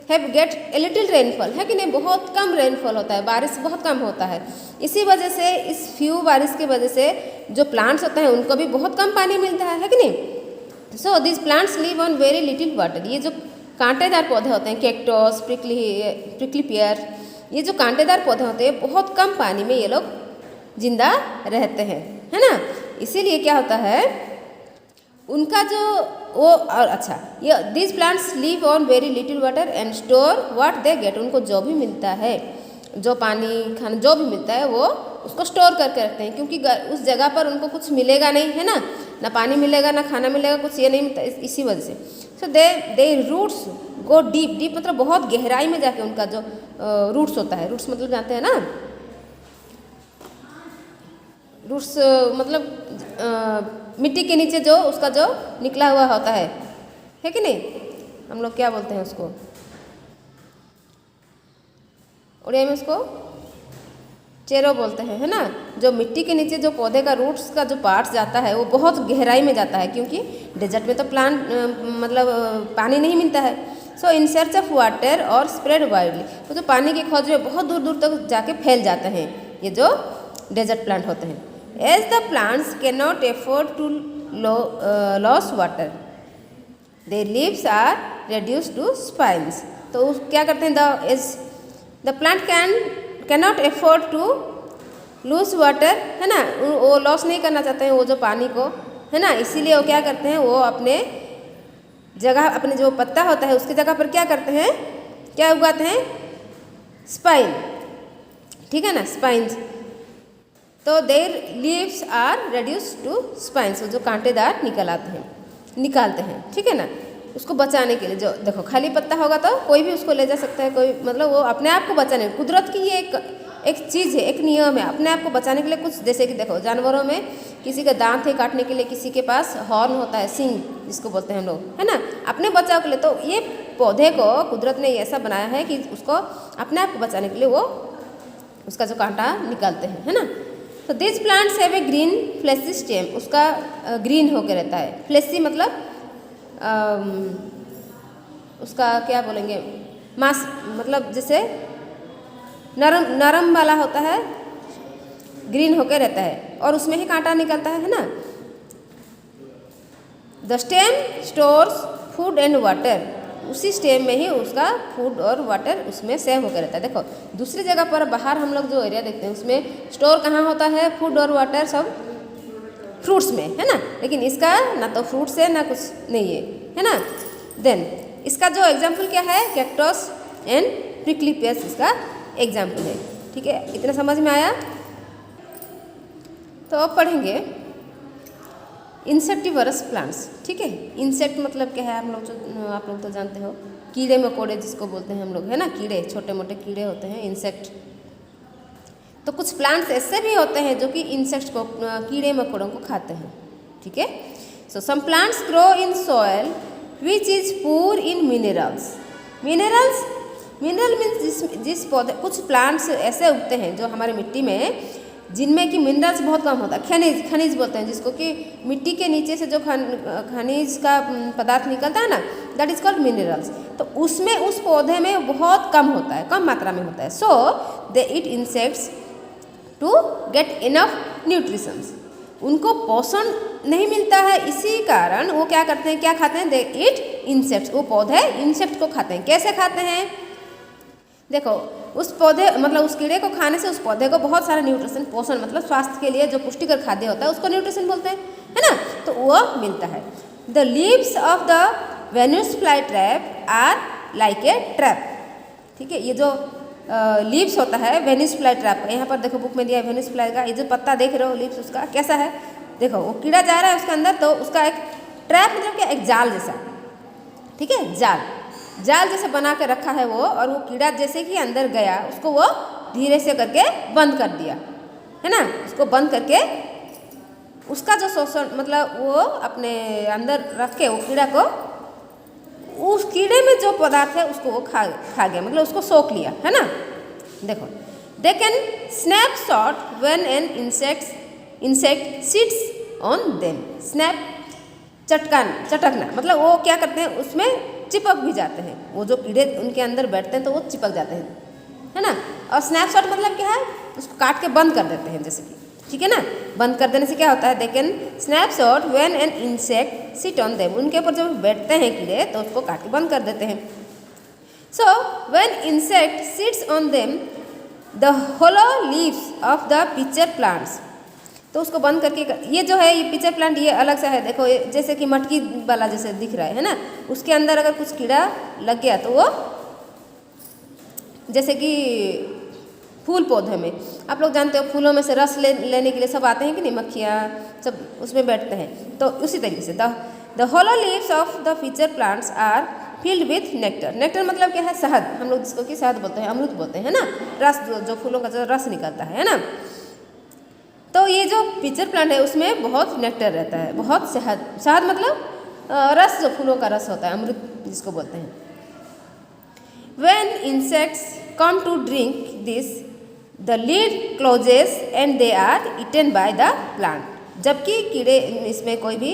have get a little rainfall, है कि नहीं, बहुत कम रेनफॉल होता है, बारिश बहुत कम होता है। इसी वजह से, इस फ्यू बारिश की वजह से जो प्लांट्स होते हैं उनको भी बहुत कम पानी मिलता है कि नहीं। So this plants live on very little water. ये जो कांटेदार पौधे होते हैं, कैक्टस, प्रिकली पेयर, ये जो कांटेदार पौधे होते हैं, बहुत कम पानी में ये लोग जिंदा रहते हैं, है ना। इसीलिए क्या होता है, उनका जो वो, और अच्छा, ये this plants live on very little water and store what they get. उनको जो भी मिलता है, जो पानी खाना जो भी मिलता है, वो उसको स्टोर करके रखते हैं, क्योंकि उस जगह पर उनको कुछ मिलेगा नहीं, है ना पानी मिलेगा, ना खाना मिलेगा, कुछ ये नहीं मिलता, इसी वजह से। सो दे रूट्स गो डीप, डीप मतलब बहुत गहराई में जाके उनका जो रूट्स होता है, रूट्स मतलब जानते हैं ना, रूट्स मतलब मिट्टी के नीचे जो उसका जो निकला हुआ होता है कि नहीं, हम लोग क्या बोलते हैं उसको, उड़िया में उसको चेरो बोलते हैं, है ना। जो मिट्टी के नीचे जो पौधे का रूट्स का जो पार्ट जाता है, वो बहुत गहराई में जाता है, क्योंकि डेजर्ट में तो प्लांट मतलब पानी नहीं मिलता है। सो इन सर्च ऑफ वाटर और स्प्रेड वाइडली, तो जो पानी की खोज में बहुत दूर दूर तक जाके फैल जाते हैं ये जो डेजर्ट प्लांट होते हैं। As the plants cannot afford to lose water, their leaves are reduced to spines. तो क्या करते हैं, the plant cannot afford to lose water, है ना, वो लॉस नहीं करना चाहते हैं वो जो पानी को, है ना, इसीलिए वो क्या करते हैं, वो अपने जगह, अपने जो पत्ता होता है उसकी जगह पर क्या करते हैं, क्या उगाते हैं, स्पाइन, ठीक है ना, स्पाइन्स। तो their leaves are reduce to spines, जो कांटेदार निकालते हैं, ठीक है ना, उसको बचाने के लिए। जो देखो खाली पत्ता होगा तो कोई भी उसको ले जा सकता है, कोई मतलब वो अपने आप को बचाने, कुदरत की ये एक एक चीज़ है, एक नियम है अपने आप को बचाने के लिए। कुछ जैसे कि देखो जानवरों में किसी का दांत है काटने के लिए, किसी के पास हॉर्न होता है, सींग जिसको बोलते हैं हम लोग, है ना, अपने बचाव के लिए। तो ये पौधे को कुदरत ने ऐसा बनाया है कि उसको अपने आप को बचाने के लिए वो उसका जो कांटा निकालते हैं, है ना। तो this plants have a green fleshy stem, उसका ग्रीन होकर रहता है। फ्लेशी मतलब उसका क्या बोलेंगे, मांस मतलब जैसे नरम नरम वाला होता है, ग्रीन होकर रहता है और उसमें ही कांटा निकलता है ना। The stem stores food and water, उसी स्टेम में ही उसका फूड और वाटर उसमें सेव होकर रहता है। देखो दूसरी जगह पर बाहर हम लोग जो एरिया देखते हैं उसमें स्टोर कहाँ होता है, फूड और वाटर सब फ्रूट्स में, है ना, लेकिन इसका ना तो फ्रूट्स है ना कुछ नहीं है ना। देन इसका जो एग्जाम्पल क्या है, कैक्टस एंड प्रिकली पेयर्स इसका एग्जाम्पल है। ठीक है, इतना समझ में आया। तो अब पढ़ेंगे इंसेक्टिवरस प्लांट्स। ठीक है, इंसेक्ट मतलब क्या है, आप लोग तो जानते हो, कीड़े मकोड़े जिसको बोलते हैं हम लोग, है ना, कीड़े, छोटे मोटे कीड़े होते हैं इंसेक्ट। तो कुछ प्लांट्स ऐसे भी होते हैं जो कि इंसेक्ट्स को, कीड़े मकोड़ों को खाते हैं। ठीक है, so some plants grow in soil which is poor in minerals. Mineral means जिस पौधे, कुछ प्लांट्स ऐसे उगते हैं जो हमारी मिट्टी में, जिनमें कि मिनरल्स बहुत कम होता है। खनिज बोलते हैं जिसको, कि मिट्टी के नीचे से जो खनिज का पदार्थ निकलता है ना, दैट इज कॉल्ड मिनरल्स। तो उसमें उस पौधे में बहुत कम होता है, कम मात्रा में होता है। So they eat insects to get enough nutritions, उनको पोषण नहीं मिलता है, इसी कारण वो क्या करते हैं, क्या खाते हैं, दे ईट इंसेक्ट्स, वो पौधे इंसेक्ट को खाते हैं। कैसे खाते हैं, देखो उस पौधे मतलब उस कीड़े को खाने से उस पौधे को बहुत सारा न्यूट्रिशन, पोषण मतलब स्वास्थ्य के लिए जो पुष्टिकर खाद्य होता है उसको न्यूट्रिशन बोलते हैं, है ना, तो वो मिलता है। The leaves of the Venus fly trap are like a trap. ठीक है, ये जो लीव्स होता है वेनिस फ्लाई ट्रैप, यहाँ पर देखो बुक में दिया है वेनिस फ्लाई का, ये जो पत्ता देख रहे हो लीव्स उसका कैसा है, देखो वो कीड़ा जा रहा है उसके अंदर, तो उसका एक ट्रैप मतलब क्या, एक जाल जैसा। ठीक है, जाल जैसे बना के रखा है वो, और वो कीड़ा जैसे कि अंदर गया उसको वो धीरे से करके बंद कर दिया, है ना, उसको बंद करके उसका जो शोषण मतलब वो अपने अंदर रख के वो कीड़ा को, उस कीड़े में जो पदार्थ है उसको वो खा गया, मतलब उसको सोख लिया, है ना। देखो they can snap shut when an insect sits on them. Snap चटकना मतलब वो क्या करते हैं, उसमें चिपक भी जाते हैं, वो जो कीड़े उनके अंदर बैठते हैं तो वो चिपक जाते हैं, है ना। और स्नैपशॉट मतलब क्या है, उसको काट के बंद कर देते हैं जैसे कि, ठीक है ना, बंद कर देने से क्या होता है, they can snapshot when an insect sit on them, उनके ऊपर जब बैठते हैं कीड़े तो उसको काट के बंद कर देते हैं। So when insect sits on them the hollow leaves of the pitcher plants, तो उसको बंद करके, ये जो है ये पिचर प्लांट ये अलग सा है, देखो ये जैसे कि मटकी वाला जैसे दिख रहा है ना, उसके अंदर अगर कुछ कीड़ा लग गया तो वो जैसे कि फूल पौधे में आप लोग जानते हो फूलों में से रस लेने के लिए सब आते हैं कि नहीं, मक्खियाँ सब उसमें बैठते हैं, तो उसी तरीके से the hollow leaves of the pitcher plants are filled with nectar. Nectar मतलब क्या है, शहद, हम लोग जिसको कि शहद बोलते हैं, अमृत बोलते हैं ना, रस जो फूलों का जो रस निकलता है ना। तो ये जो पिचर प्लांट है उसमें बहुत नेक्टर रहता है, बहुत शहद मतलब रस, जो फूलों का रस होता है, अमृत जिसको बोलते हैं। When insects come to drink this, the lid closes and they are eaten by the plant. जबकि कीड़े इसमें कोई भी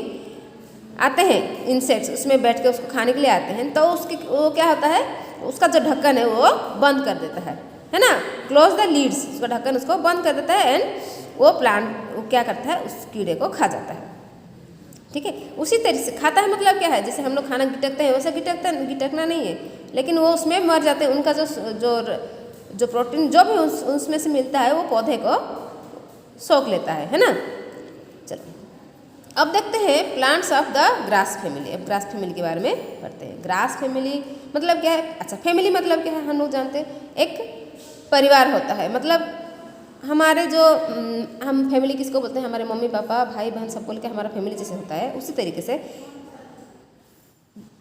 आते हैं, इंसेक्ट्स उसमें बैठ के उसको खाने के लिए आते हैं, तो उसकी वो क्या होता है, उसका जो ढक्कन है वो बंद कर देता है ना, क्लोज द लीड्स, उसका ढक्कन उसको बंद कर देता है, एंड वो प्लांट वो क्या करता है, उस कीड़े को खा जाता है। ठीक है, उसी तरीके से खाता है मतलब क्या है, जैसे हम लोग खाना गिटकते हैं वैसे गिटकना नहीं है, लेकिन वो उसमें मर जाते हैं, उनका जो प्रोटीन जो भी उसमें से मिलता है वो पौधे को सोख लेता है ना। चलो अब देखते हैं plants of the grass family. अब ग्रास फैमिली के बारे में पढ़ते हैं। ग्रास फैमिली मतलब क्या है, अच्छा फैमिली मतलब क्या है, हम लोग जानते हैं एक परिवार होता है, मतलब हमारे जो हम फैमिली किसको बोलते हैं, हमारे मम्मी पापा भाई बहन सबको लेकर हमारा फैमिली जैसे होता है, उसी तरीके से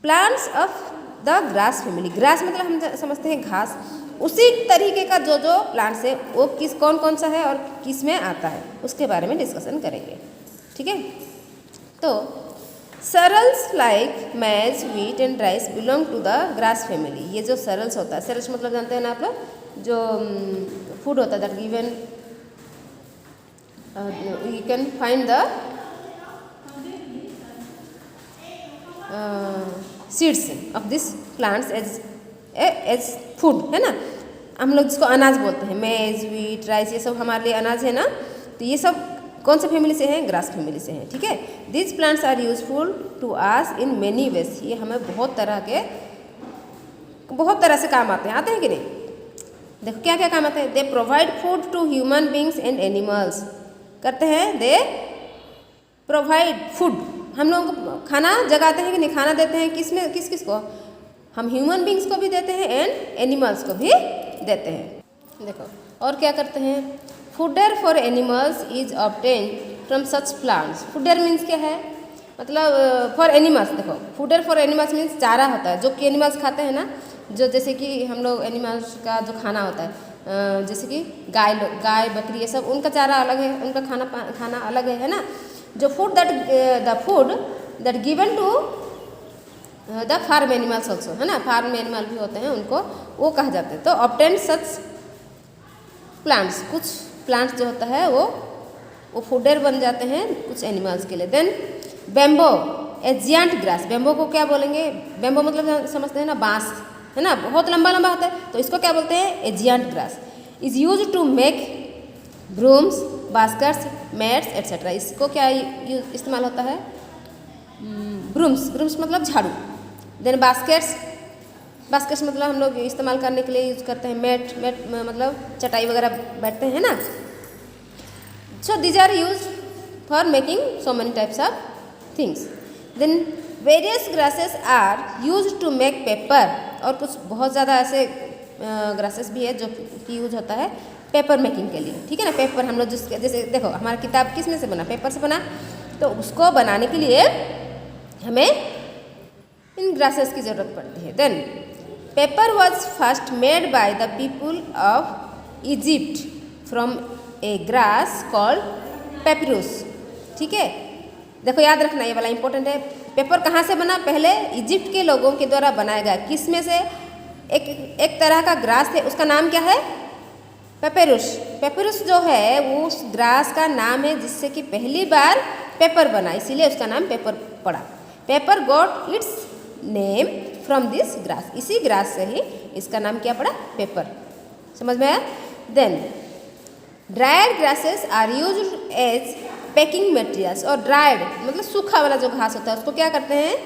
plants of the grass family. Grass मतलब हम समझते हैं घास, उसी तरीके का जो जो प्लांट्स है वो कौन कौन सा है और किस में आता है उसके बारे में डिस्कशन करेंगे। ठीक है, तो cereals like maize, wheat and rice belong to the grass family. ये जो सरल्स होता है, सरल्स मतलब जानते हैं ना आप लोग, जो फूड होता है that given you can find the seeds of this plants as food, है ना। हम लोग जिसको अनाज बोलते हैं, मेज, व्हीट, राइस, ये सब हमारे लिए अनाज है ना। तो ये सब कौन से फैमिली से हैं? ग्रास फैमिली से हैं। ठीक है, this plants are useful to us in many ways. ये हमें बहुत तरह से काम आते हैं कि नहीं? देखो क्या क्या काम आते हैं। They provide food to human beings and animals. करते हैं, दे प्रोवाइड फूड, हम लोगों को खाना जगाते हैं कि नहीं? खाना देते हैं किस किस को? हम ह्यूमन बींग्स को भी देते हैं एंड एनिमल्स को भी देते हैं। देखो और क्या करते हैं, fodder for animals is obtain from such plants. Fodder means क्या है? मतलब फॉर एनिमल्स। देखो फूडर फॉर एनिमल्स मीन्स चारा होता है जो कि एनिमल्स खाते हैं ना, जो जैसे कि हम लोग एनिमल्स का जो खाना होता है, जैसे कि गाय बकरी ये सब, उनका चारा अलग है, उनका खाना अलग है ना। जो food that given to the farm animals also, है ना, फार्म एनिमल भी होते हैं, उनको वो कहा जाते हैं। तो ऑब्टेन सच प्लांट्स, कुछ प्लांट्स जो होता है वो फूडर बन जाते हैं कुछ एनिमल्स के लिए। Then bamboo, a giant grass. Bamboo को क्या बोलेंगे? बेम्बो मतलब समझते हैं ना, बांस, है ना, बहुत लंबा लंबा होता है, तो इसको क्या बोलते हैं? A giant grass. Is use to make brooms, baskets, mats etcetera. इसको क्या इस्तेमाल होता है? ब्रूम्स मतलब झाड़ू। देन बास्केट्स मतलब हम लोग इस्तेमाल करने के लिए यूज करते हैं। मैट मतलब चटाई वगैरह बैठते हैं ना। So these are use for making so many types of things. Then various grasses are use to make paper. और कुछ बहुत ज़्यादा ऐसे ग्रासेस भी है जो कि यूज होता है पेपर मेकिंग के लिए। ठीक है ना, पेपर हम लोग जैसे देखो हमारा किताब किस में से बना? पेपर से बना। तो उसको बनाने के लिए हमें इन ग्रासेस की ज़रूरत पड़ती है। Then paper was first made by the people of Egypt from a grass called papyrus. ठीक है, देखो याद रखना, ये वाला इंपॉर्टेंट है। पेपर कहाँ से बना? पहले इजिप्ट के लोगों के द्वारा बनाया गया। किस में से? एक तरह का ग्रास है, उसका नाम क्या है? पेपिरुस। पेपिरुस जो है वो उस ग्रास का नाम है जिससे कि पहली बार पेपर बना, इसीलिए उसका नाम पेपर पड़ा। Paper got its name from this grass. इसी ग्रास से ही इसका नाम क्या पड़ा? पेपर। समझ में आया? Then dried grasses are used as packing materials. और ड्राइड मतलब सूखा वाला जो घास होता है उसको क्या करते हैं?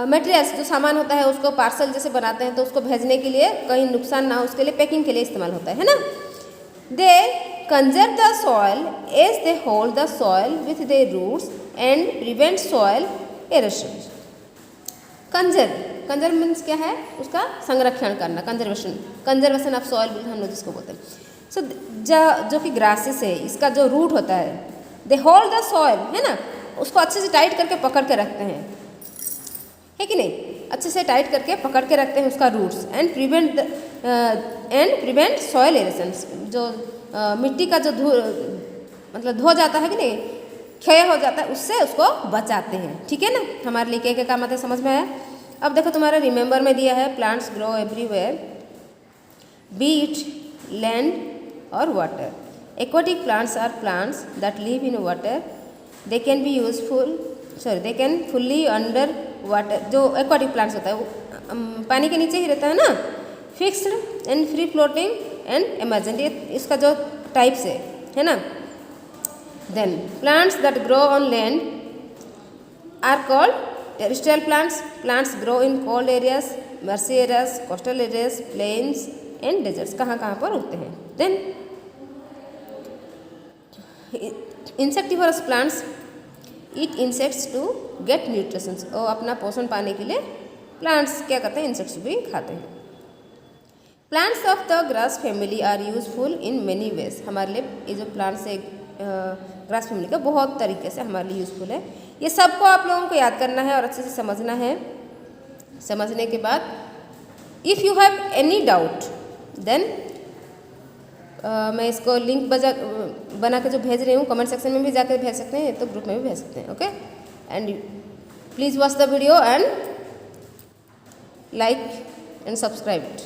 मटेरियल्स जो सामान होता है उसको पार्सल जैसे बनाते हैं, तो उसको भेजने के लिए कहीं नुकसान ना हो उसके लिए पैकिंग के लिए इस्तेमाल होता है ना। They conserve the soil as they hold the soil with their roots and prevent soil erosion. Conserve means क्या है? उसका संरक्षण करना, कंजर्वेशन ऑफ सॉइल हम लोग जिसको बोलते हैं। सो जो कि ग्रासेस है, इसका जो रूट होता है, दे होल्ड द सॉइल, है ना, उसको अच्छे से टाइट करके पकड़ के रखते हैं, है कि नहीं? अच्छे से टाइट करके पकड़ के रखते हैं उसका roots. And prevent soil erosion. जो मिट्टी का जो मतलब धो जाता है कि नहीं, क्षय हो जाता है, उससे उसको बचाते हैं। ठीक है ना, हमारे लिए क्या क्या काम आते हैं, समझ में आया? अब देखो तुम्हारे रिमेंबर में दिया है plants grow everywhere be it land और water. Aquatic plants are plants that live in water. They can be they can fully under water. जो एक्वाटिक प्लांट्स होता है वो पानी के नीचे ही रहता है ना। Fixed and free floating and emergent, ये इसका जो टाइप्स है ना। Then plants that grow on land are called terrestrial plants. Plants grow in cold areas, marshy areas, coastal areas, plains and deserts. कहाँ पर उगते हैं? Then insectivorous plants eat insects to get nutritions. और अपना पोषण पाने के लिए प्लांट्स क्या करते हैं? इंसेक्ट्स भी खाते हैं। Plants of the grass family are useful in many ways. हमारे लिए ये जो प्लांट्स है ग्रास फैमिली का बहुत तरीके से हमारे लिए यूजफुल है। ये सबको आप लोगों को याद करना है और अच्छे से समझना है। समझने के बाद if you have any doubt then मैं इसको लिंक बना के जो भेज रही हूँ कमेंट सेक्शन में भी जाकर भेज सकते हैं, तो ग्रुप में भी भेज सकते हैं. Okay, and please watch the video and like and subscribe it.